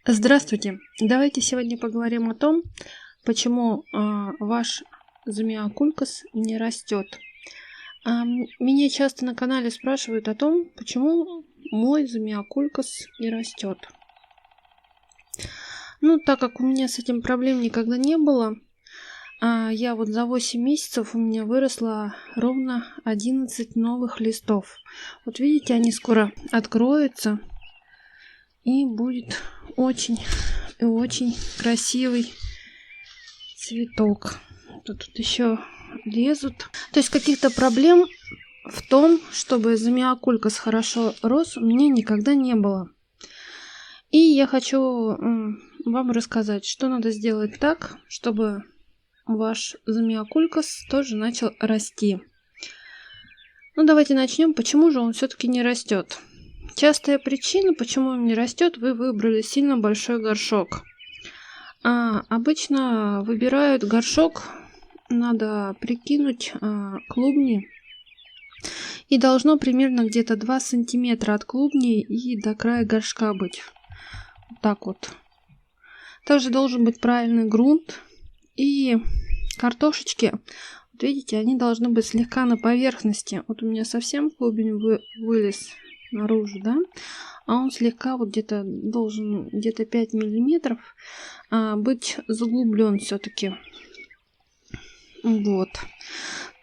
Здравствуйте! Давайте сегодня поговорим о том, почему ваш Замиокулькас не растет. Меня часто на канале спрашивают о том, почему мой Замиокулькас не растет. Ну, так как у меня с этим проблем никогда не было, я вот за 8 месяцев у меня выросло ровно 11 новых листов. Вот видите, они скоро откроются, и будет очень и очень красивый цветок. Тут еще лезут. То есть каких-то проблем в том, чтобы Замиокулькас хорошо рос, у меня никогда не было. И я хочу вам рассказать, что надо сделать так, чтобы ваш Замиокулькас тоже начал расти. Ну, давайте начнем. Почему же он все-таки не растет? Частая причина, почему он не растет, вы выбрали сильно большой горшок. Обычно выбирают горшок, надо прикинуть клубни. И должно примерно где-то 2 сантиметра от клубней и до края горшка быть. Вот так вот. Также должен быть правильный грунт. И картошечки, вот видите, они должны быть слегка на поверхности. Вот у меня совсем клубень вылез наружу, да, а он слегка вот где-то должен где-то 5 миллиметров быть заглублен все-таки. Вот.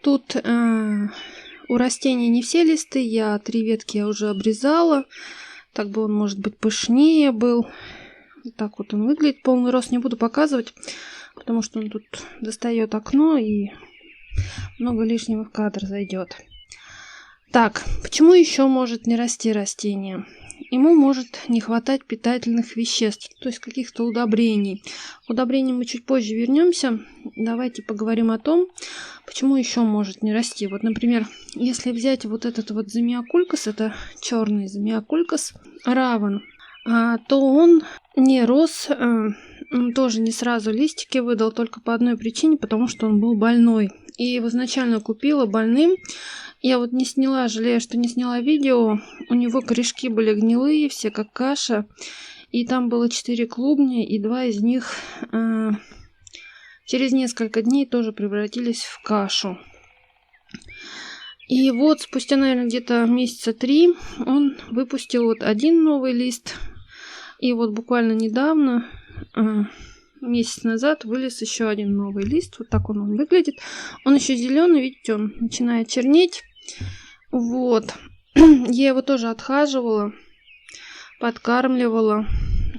Тут у растения не все листы, 3 ветки я уже обрезала, так бы он, может быть, пышнее был. Вот так вот он выглядит. Полный рост не буду показывать, потому что он тут достает окно и много лишнего в кадр зайдет. Так, почему еще может не расти растение? Ему может не хватать питательных веществ, то есть каких-то удобрений. К удобрениям мы чуть позже вернемся. Давайте поговорим о том, почему еще может не расти. Вот, например, если взять вот этот вот Замиокулькас, это черный Замиокулькас равен, то он не рос, он тоже не сразу листики выдал, только по одной причине, потому что он был больной. И его изначально купила больным. Я вот не сняла, жалею, что не сняла видео. У него корешки были гнилые, все как каша. И там было 4 клубня, и 2 из них через несколько дней тоже превратились в кашу. И вот спустя, наверное, где-то месяца 3 он выпустил вот один новый лист. И вот буквально недавно, месяц назад, вылез еще один новый лист. Вот так он выглядит. Он еще зеленый, видите, он начинает чернеть. Вот. Я его тоже отхаживала, подкармливала,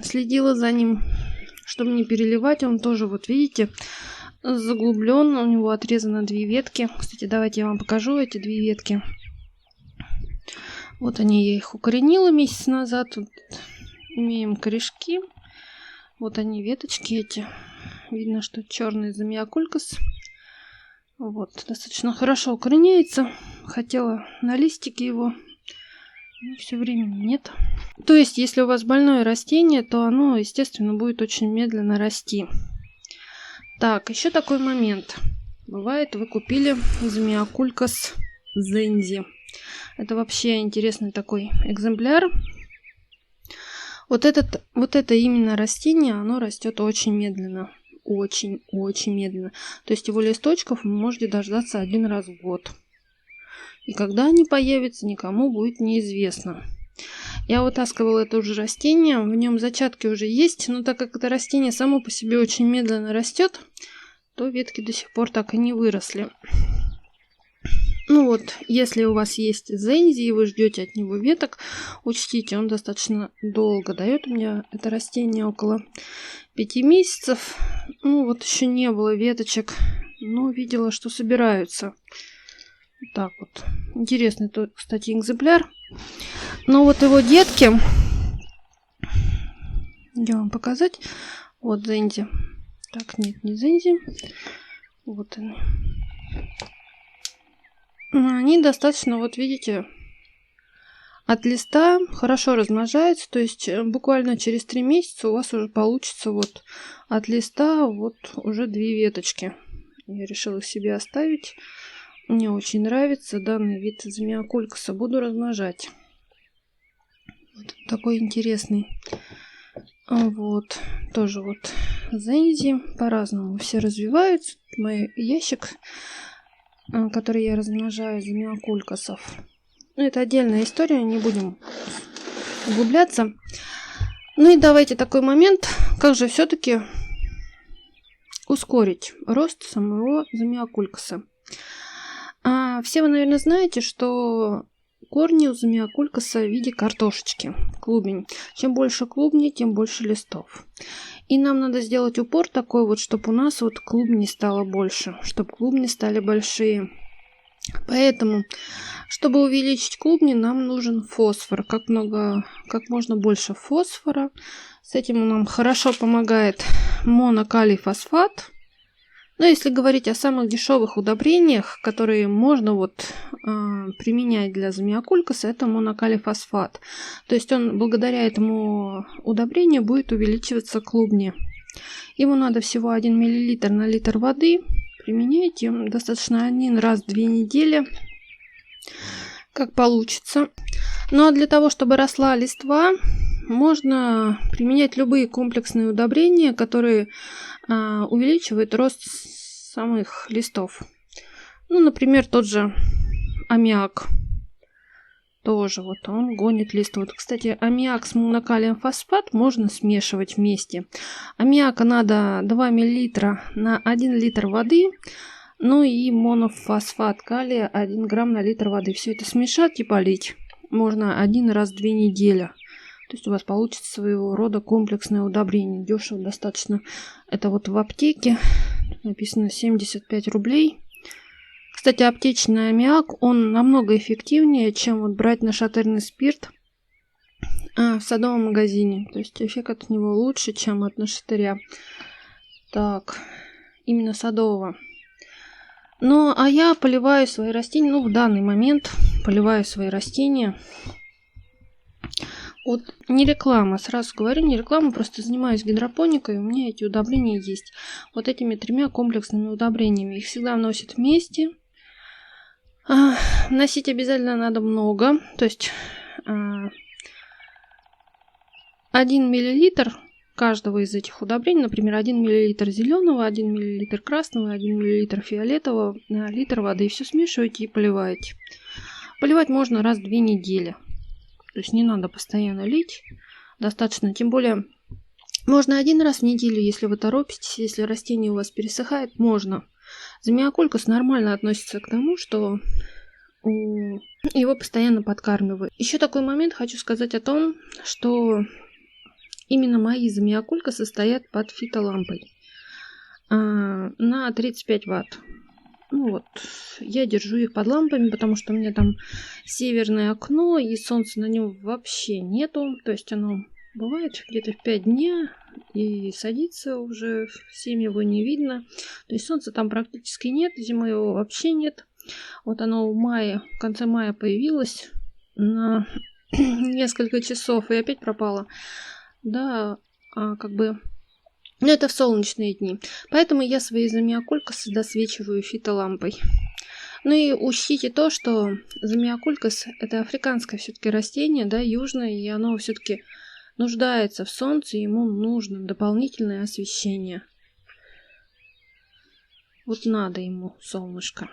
следила за ним, чтобы не переливать. Он тоже, вот видите, заглублен. У него отрезано 2 ветки. Кстати, давайте я вам покажу эти 2 ветки. Вот они, я их укоренила месяц назад. Тут имеем корешки. Вот они, веточки эти. Видно, что черный Замиокулькас. Вот, достаточно хорошо укореняется. Хотела на листике его, но все времени нет. То есть, если у вас больное растение, то оно, естественно, будет очень медленно расти. Так, еще такой момент. Бывает, вы купили Замиокулькас Зензи. Это вообще интересный такой экземпляр. Вот это именно растение, оно растет очень медленно. Очень медленно. То есть его листочков вы можете дождаться 1 раз в год. И когда они появятся, никому будет неизвестно. Я вытаскивала это уже растение, в нем зачатки уже есть, но так как это растение само по себе очень медленно растет, то ветки до сих пор так и не выросли. Ну вот, если у вас есть Зензи и вы ждете от него веток, учтите, он достаточно долго дает. У меня это растение около 5 месяцев. Ну вот еще не было веточек, но видела, что собираются. Вот так вот. Интересный, кстати, экземпляр. Но вот его детки, я вам показать. Вот Зензи. Так, нет, не Зензи. Вот они. Они достаточно, вот видите, от листа хорошо размножаются. То есть буквально через 3 месяца у вас уже получится вот от листа вот уже 2 веточки. Я решила себе оставить. Мне очень нравится данный вид Замиокулькаса. Буду размножать. Вот такой интересный Вот, тоже вот Зензи, по-разному все развиваются. Мой ящик, который я размножаю из миокулькасов. Ну, это отдельная история, не будем углубляться. Ну и давайте такой момент, как же все-таки ускорить рост самого замиокулькаса. Все вы, наверное, знаете, что корни у замиокулькаса в виде картошечки, клубень. Чем больше клубней, тем больше листов. И нам надо сделать упор такой вот, чтобы у нас вот клубней стало больше, чтобы клубни стали большие. Поэтому, чтобы увеличить клубни, нам нужен фосфор. Как можно больше фосфора. С этим нам хорошо помогает монокалий фосфат. Но если говорить о самых дешевых удобрениях, которые можно применять для замиокулькаса, это монокалий фосфат. То есть он благодаря этому удобрению будет увеличиваться клубни. Ему надо всего 1 мл на литр воды. Применяйте достаточно 1 раз в 2 недели, как получится. Ну а для того, чтобы росла листва, можно применять любые комплексные удобрения, которые увеличивают рост самых листов. Ну, например, тот же аммиак. Тоже вот он гонит лист. Вот, кстати, аммиак с монокалием фосфат можно смешивать вместе. Аммиака надо 2 мл на 1 литр воды. Ну и монофосфат калия 1 грамм на литр воды. Все это смешать и полить. Можно 1 раз в 2 недели. То есть у вас получится своего рода комплексное удобрение. Дешево достаточно. Это вот в аптеке. Написано 75 рублей. Кстати, аптечный аммиак, он намного эффективнее, чем вот брать нашатырный спирт в садовом магазине. То есть эффект от него лучше, чем от нашатыря. Так, именно садового. Ну, а я поливаю свои растения, в данный момент поливаю свои растения. Вот не реклама, сразу говорю, не реклама, просто занимаюсь гидропоникой, у меня эти удобрения есть. Вот этими 3 комплексными удобрениями. Их всегда вносят вместе. Носить обязательно надо много, то есть 1 мл каждого из этих удобрений, например, 1 мл зеленого, 1 мл красного, 1 мл фиолетового на литр воды. И все смешиваете и поливаете. Поливать можно раз в 2 недели. То есть не надо постоянно лить. Достаточно, тем более можно 1 раз в неделю, если вы торопитесь, если растение у вас пересыхает, можно. Замиокулькас нормально относится к тому, что его постоянно подкармливают. Еще такой момент хочу сказать о том, что именно мои замиокулькасы стоят под фитолампой на 35 ватт. Я держу их под лампами, потому что у меня там северное окно, и солнца на нем вообще нету. То есть оно бывает где-то в 5 дня и садится уже, в 7 его не видно. То есть солнца там практически нет, зимой его вообще нет. Вот оно в конце мая появилось на несколько часов и опять пропало. Да, но это в солнечные дни. Поэтому я свои замиокулькасы досвечиваю фитолампой. Ну и учтите то, что замиокулькас это африканское все-таки растение, да, южное, и оно все-таки нуждается в солнце, ему нужно дополнительное освещение. Вот надо ему солнышко.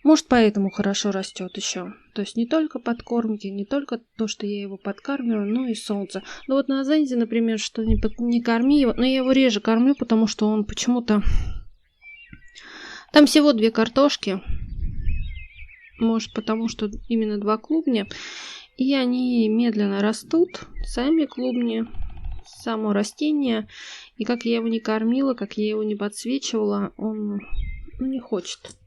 Может, поэтому хорошо растет еще. То есть не только подкормки, не только то, что я его подкармливаю, но и солнце. Ну вот на Зензе, например, что не корми его. Но я его реже кормлю, потому что он почему-то... Там всего 2 картошки. Может, потому что именно 2 клубня. И они медленно растут. Сами клубни, само растение. И как я его не кормила, как я его не подсвечивала, он не хочет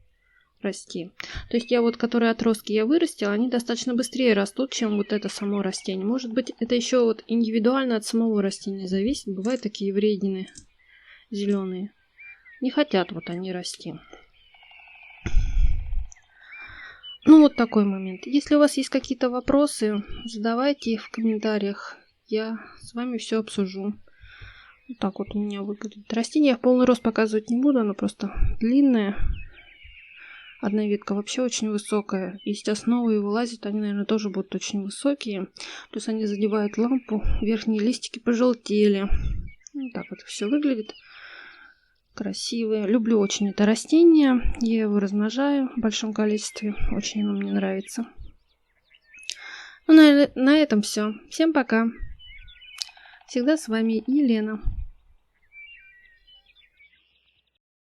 расти. То есть которые отростки я вырастила, они достаточно быстрее растут, чем вот это само растение. Может быть, это еще индивидуально от самого растения зависит. Бывают такие вредины зеленые. Не хотят они расти. Вот такой момент. Если у вас есть какие-то вопросы, задавайте их в комментариях. Я с вами все обсужу. Вот так вот у меня выглядит растение. Я в полный рост показывать не буду, оно просто длинное. Одна ветка вообще очень высокая. Есть основы и вылазят, они, наверное, тоже будут очень высокие. Плюс они задевают лампу. Верхние листики пожелтели. Вот так вот все выглядит. Красивые. Люблю очень это растение. Я его размножаю в большом количестве. Очень оно мне нравится. Ну, на этом все. Всем пока. Всегда с вами Елена.